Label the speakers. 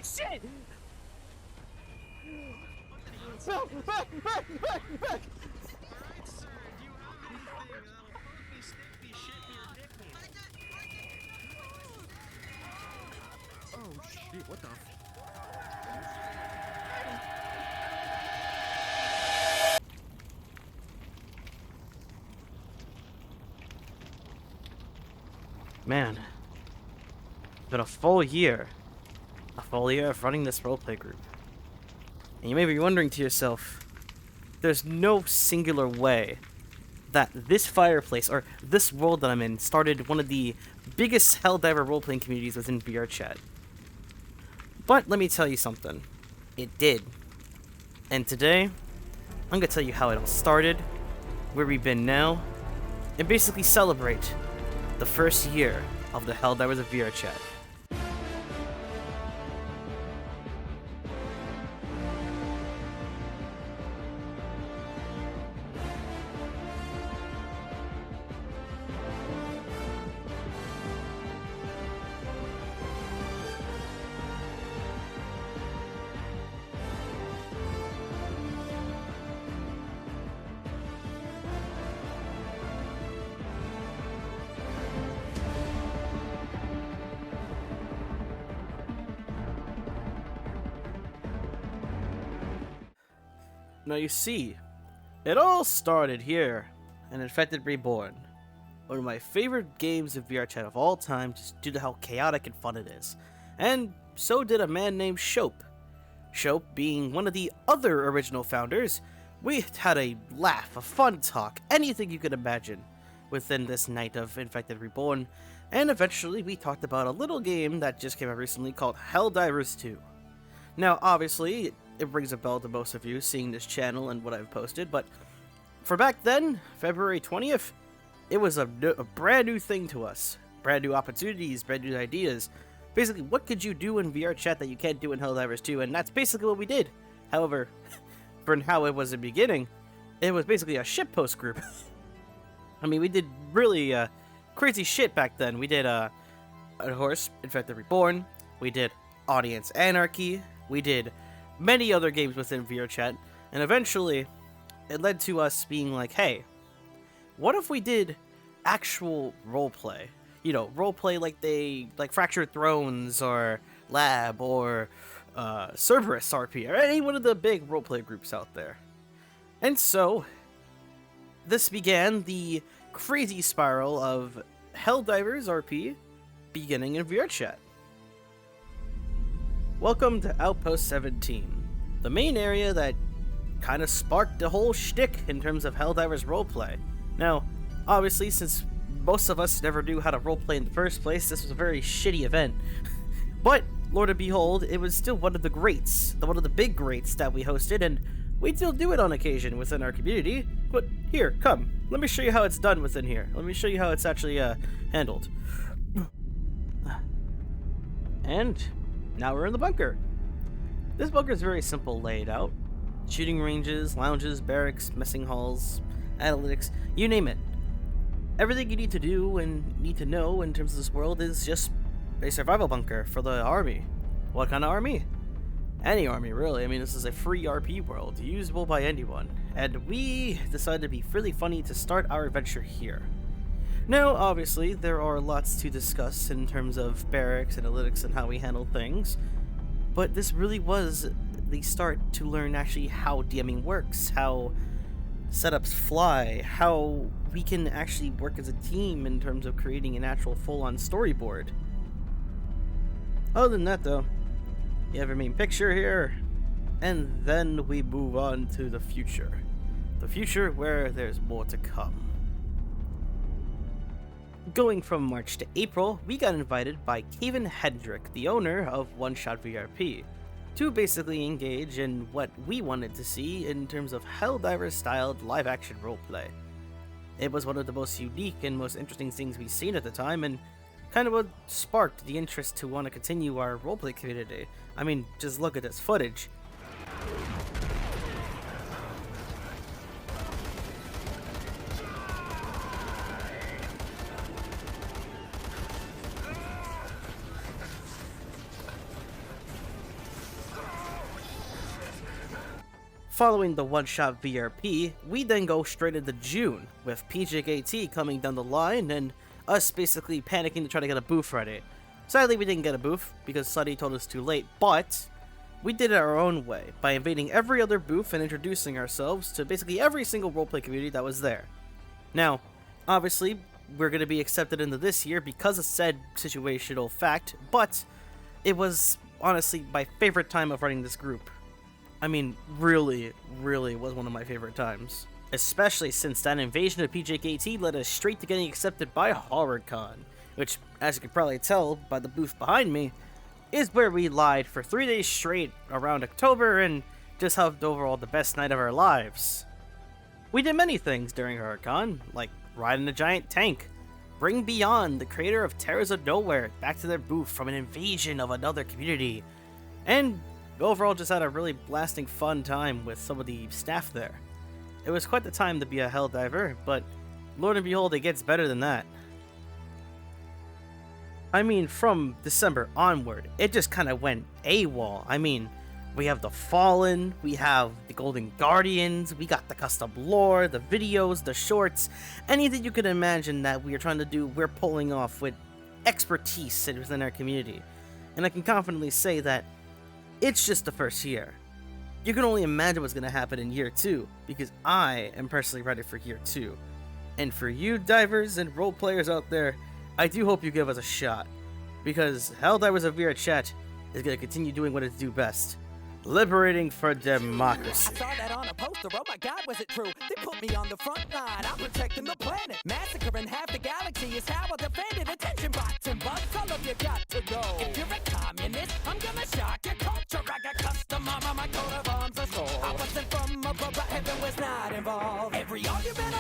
Speaker 1: shit! No, back!
Speaker 2: Alright, sir, do you have anything that'll perfectly stick the shit in your dick hole?
Speaker 3: Oh shit, what the f-
Speaker 1: Man, it's been a full year. A full year of running this roleplay group. And you may be wondering to yourself, there's no singular way that this fireplace, or this world that I'm in, started one of the biggest Helldiver role-playing communities within VRChat. But let me tell you something. It did. And today, I'm gonna tell you how it all started, where we've been now, and basically celebrate the first year of the Helldivers of VRChat. Now you see, it all started here in Infected Reborn, one of my favorite games of VRChat of all time just due to how chaotic and fun it is. And so did a man named Shope. Shope being one of the other original founders, we had a laugh, a fun talk, anything you could imagine within this night of Infected Reborn, and eventually we talked about a little game that just came out recently called Helldivers 2. Now obviously, it rings a bell to most of you seeing this channel and what I've posted, but for back then, February 20th, it was a brand new thing to us. Brand new opportunities, brand new ideas. Basically, what could you do in VRChat that you can't do in Helldivers 2, and that's basically what we did. However, for how it was in the beginning, it was basically a shitpost group. I mean, we did really crazy shit back then. We did, of course, Infected Reborn, we did Audience Anarchy, we did many other games within VRChat, and eventually it led to us being like, hey, what if we did actual roleplay? You know, roleplay like Fractured Thrones or Lab or Cerberus RP or any one of the big roleplay groups out there. And so this began the crazy spiral of Helldivers RP beginning in VRChat. Welcome to Outpost 17, the main area that kind of sparked the whole shtick in terms of Helldivers roleplay. Now, obviously, since most of us never knew how to roleplay in the first place, this was a very shitty event. But, Lord and behold, it was still one of the greats, one of the big greats that we hosted, and we still do it on occasion within our community. But here, come, let me show you how it's done within here. Let me show you how it's actually handled. And now we're in the bunker. This bunker is very simple laid out. Shooting ranges, lounges, barracks, messing halls, analytics, you name it. Everything you need to do and need to know in terms of this world is just a survival bunker for the army. What kind of army? Any army, really. I mean, this is a free RP world, usable by anyone. And we decided to be really funny to start our adventure here. Now, obviously, there are lots to discuss in terms of barracks, analytics, and how we handle things, but this really was the start to learn actually how DMing works, how setups fly, how we can actually work as a team in terms of creating an actual full-on storyboard. Other than that, though, you have your main picture here, and then we move on to the future. The future where there's more to come. Going from March to April, we got invited by Kevin Hendrick, the owner of One Shot VRP, to basically engage in what we wanted to see in terms of Helldivers-styled live-action roleplay. It was one of the most unique and most interesting things we've seen at the time, and kind of what sparked the interest to want to continue our roleplay community. I mean, just look at this footage. Following the one-shot VRP, we then go straight into June, with PJKT coming down the line and us basically panicking to try to get a booth ready. Sadly, we didn't get a booth because Slutty told us too late, but we did it our own way by invading every other booth and introducing ourselves to basically every single roleplay community that was there. Now, obviously, we're going to be accepted into this year because of said situational fact, but it was honestly my favorite time of running this group. I mean, really was one of my favorite times. Especially since that invasion of PJKT led us straight to getting accepted by HorrorCon, which, as you can probably tell by the booth behind me, is where we lied for 3 days straight around October and just had overall the best night of our lives. We did many things during HorrorCon, like ride in a giant tank, bring Beyond, the creator of Terrors of Nowhere, back to their booth from an invasion of another community, and overall just had a really blasting fun time with some of the staff there. It was quite the time to be a Helldiver, but Lord and behold, it gets better than that. I mean, from December onward, it just kind of went AWOL. I mean, we have the Fallen, we have the Golden Guardians, we got the custom lore, the videos, the shorts, anything you could imagine that we are trying to do, we're pulling off with expertise within our community. And I can confidently say that it's just the first year. You can only imagine what's going to happen in year 2, because I am personally ready for year 2. And for you divers and role players out there, I do hope you give us a shot, because Helldivers of VRChat is going to continue doing what it do best. Liberating for democracy.
Speaker 3: I saw that on a poster, oh my god, was it true? They put me on the front line, I'm protecting the planet. Massacring half the galaxy is how I defend it. Attention bots and bugs, all of you got to go. If you're a communist, I'm gonna shock your culture. I got custom armor, my coat of arms are sold. I wasn't from above, but heaven was not involved. Every argument